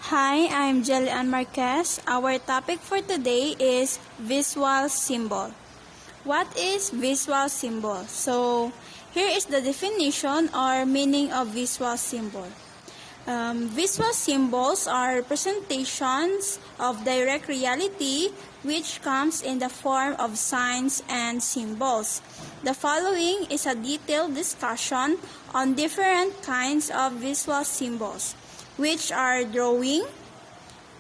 Hi, I'm Jelian Marquez. Our topic for today is visual symbol. What is visual symbol? So, here is the definition or meaning of visual symbol. Visual symbols are representations of direct reality which comes in the form of signs and symbols. The following is a detailed discussion on different kinds of visual symbols, which are drawing,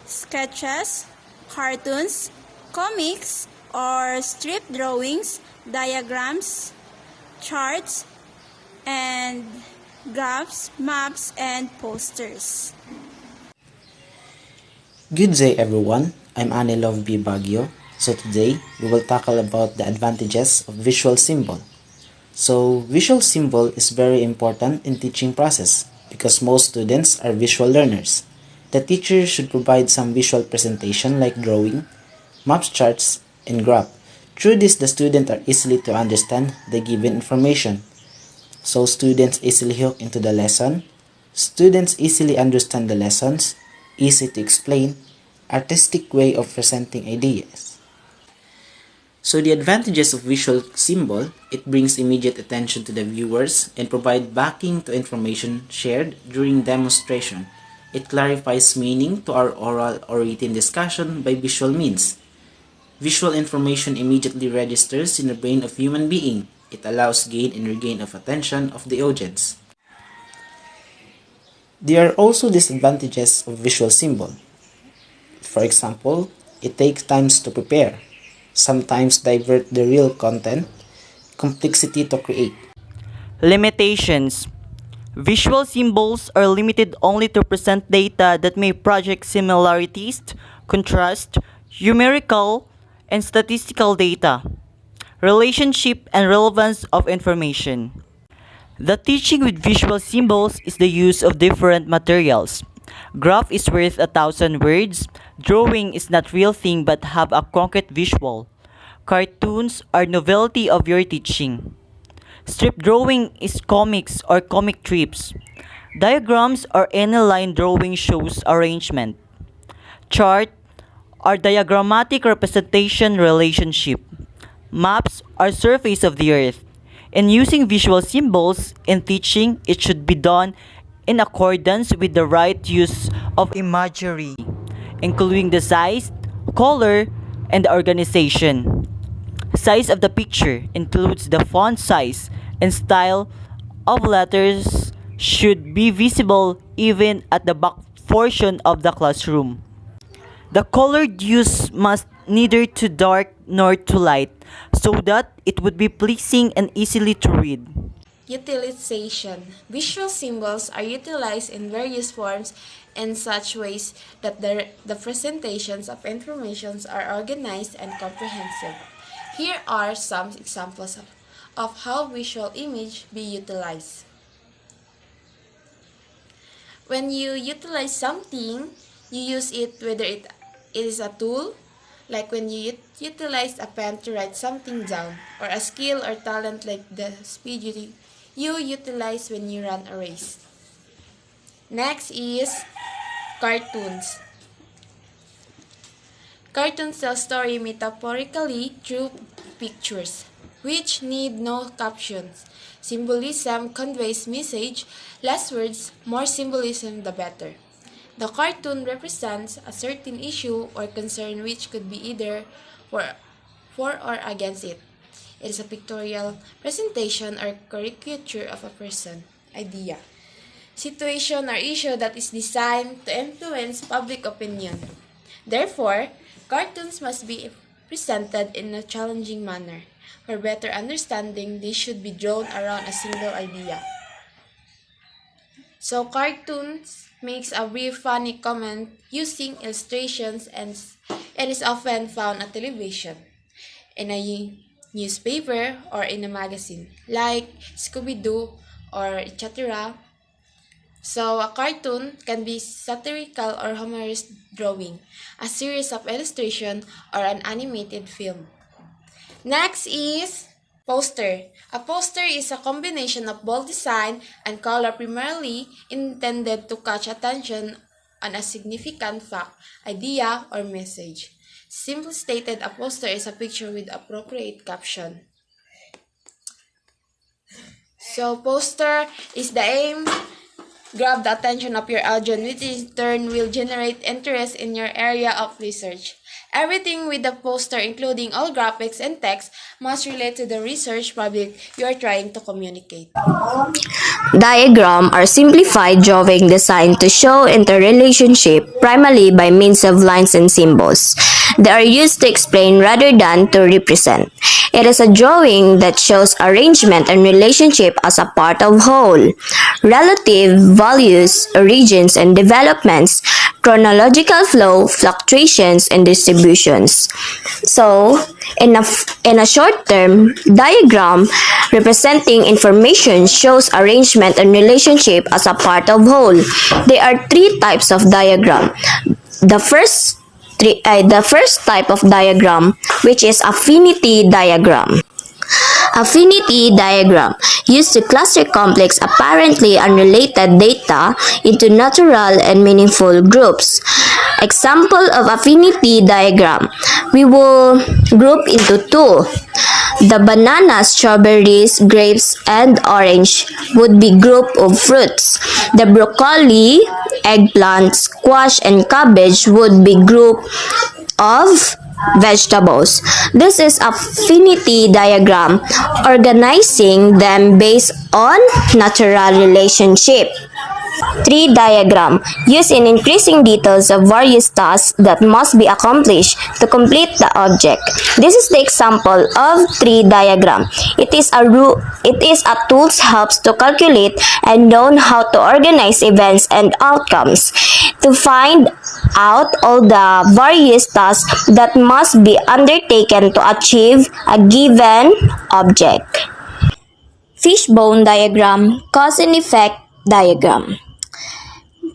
sketches, cartoons, comics or strip drawings, diagrams, charts, and graphs, maps, and posters. Good day everyone, I'm Anilov B. Baguio. So today, we will tackle about the advantages of visual symbol. So visual symbol is very important in teaching process because most students are visual learners. The teacher should provide some visual presentation like drawing, maps, charts, and graph. Through this, the students are easily to understand the given information. So students easily hook into the lesson. Students easily understand the lessons, easy to explain, artistic way of presenting ideas. So the advantages of visual symbol, it brings immediate attention to the viewers and provide backing to information shared during demonstration. It clarifies meaning to our oral or written discussion by visual means. Visual information immediately registers in the brain of human being. It allows gain and regain of attention of the audience. There are also disadvantages of visual symbol. For example, it takes time to prepare, sometimes divert the real content, complexity to create. Limitations. Visual symbols are limited only to present data that may project similarities, contrast, numerical, and statistical data, relationship and relevance of information. The teaching with visual symbols is the use of different materials. Graph is worth 1,000 words. Drawing is not real thing but have a concrete visual. Cartoons are novelty of your teaching. Strip drawing is comics or comic strips. Diagrams or any line drawing shows arrangement. Chart are diagrammatic representation relationship. Maps are surface of the earth. In using visual symbols in teaching, it should be done in accordance with the right use of imagery, including the size, color, and the organization. Size of the picture includes the font size and style of letters should be visible even at the back portion of the classroom. The colored use must neither too dark nor too light so that it would be pleasing and easily to read. Utilization. Visual symbols are utilized in various forms in such ways that the presentations of information are organized and comprehensive. Here are some examples of how visual image be utilized. When you utilize something, you use it whether it is a tool, like when you utilize a pen to write something down, or a skill or talent like the speed you utilize when you run a race. Next is cartoons. Cartoons tell story metaphorically through pictures, which need no captions. Symbolism conveys message, less words, more symbolism the better. The cartoon represents a certain issue or concern which could be either for or against it. It is a pictorial presentation or caricature of a person, idea, situation, or issue that is designed to influence public opinion. Therefore, cartoons must be presented in a challenging manner. For better understanding, they should be drawn around a single idea. So cartoons makes a brief funny comment using illustrations and is often found on television, in a newspaper, or in a magazine, like Scooby-Doo or etc. So a cartoon can be satirical or humorous drawing, a series of illustration, or an animated film. Next is poster. A poster is a combination of bold design and color primarily intended to catch attention on a significant fact, idea, or message. Simply stated, a poster is a picture with appropriate caption. So, poster is the aim. Grab the attention of your audience, which in turn will generate interest in your area of research. Everything with the poster, including all graphics and text, must relate to the research public you are trying to communicate. Diagram are simplified drawing designed to show interrelationship primarily by means of lines and symbols. They are used to explain rather than to represent. It is a drawing that shows arrangement and relationship as a part of whole. Relative values, origins, and developments, chronological flow, fluctuations, and distributions. So, in a short-term diagram representing information shows arrangement and relationship as a part of whole. There are three types of diagram. The first type of diagram, which is affinity diagram. Affinity diagram used to cluster complex apparently unrelated data into natural and meaningful groups. Example of affinity diagram, we will group into two. The banana, strawberries, grapes, and orange would be group of fruits. The broccoli, eggplant, squash, and cabbage would be group of vegetables. This is affinity diagram, organizing them based on natural relationship. Tree diagram, used in increasing details of various tasks that must be accomplished to complete the object. This is the example of tree diagram. It is a tool helps to calculate and know how to organize events and outcomes, to find out all the various tasks that must be undertaken to achieve a given object. Fishbone diagram, cause and effect diagram.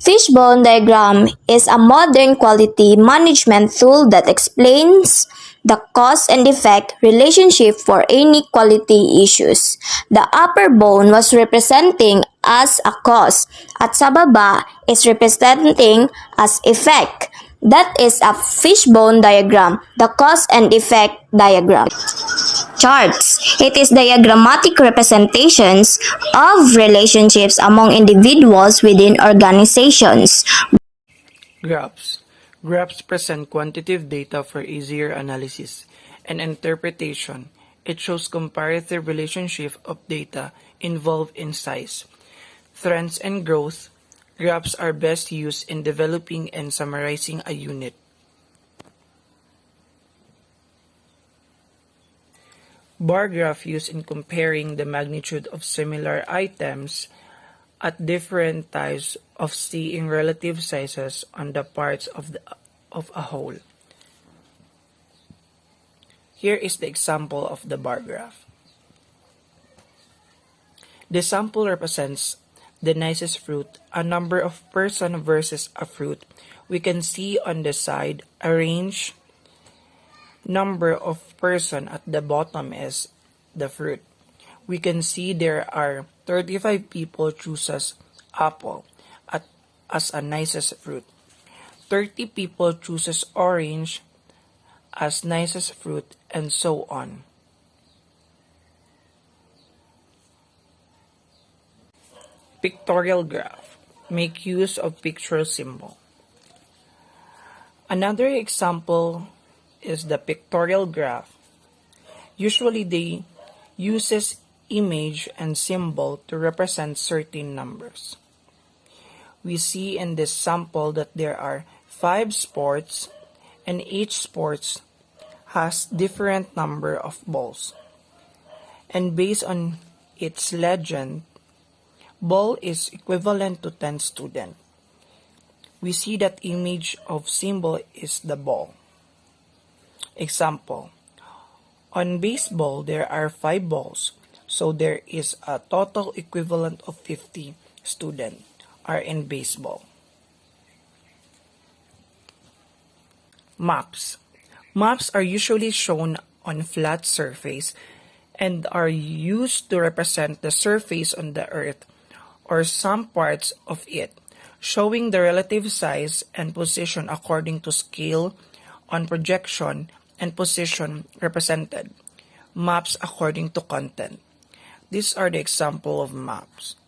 Fishbone diagram is a modern quality management tool that explains the cause and effect relationship for any quality issues. The upper bone was representing as a cause at sa baba is representing as effect. That is a fishbone diagram, the cause and effect diagram. Charts. It is diagrammatic representations of relationships among individuals within organizations. Graphs. Graphs present quantitative data for easier analysis and interpretation. It shows comparative relationship of data involved in size, trends, and growth. Graphs are best used in developing and summarizing a unit. Bar graph used in comparing the magnitude of similar items at different types of seeing relative sizes on the parts of a whole. Here is the example of the bar graph. The sample represents the nicest fruit, a number of person versus a fruit. We can see on the side a range. Number of person at the bottom is the fruit. We can see there are 35 people chooses apple as a nicest fruit. 30 people chooses orange as nicest fruit, and so on. Pictorial graph. Make use of picture symbol. Another example is the pictorial graph. Usually they uses image and symbol to represent certain numbers. We see in this sample that there are 5 sports and each sports has different number of balls. And based on its legend, ball is equivalent to 10 students. We see that image of symbol is the ball. Example, on baseball there are 5 balls, so there is a total equivalent of 50 students are in baseball. Maps. Maps are usually shown on flat surface and are used to represent the surface on the earth or some parts of it, showing the relative size and position according to scale on projection and position represented, maps according to content. These are the example of maps.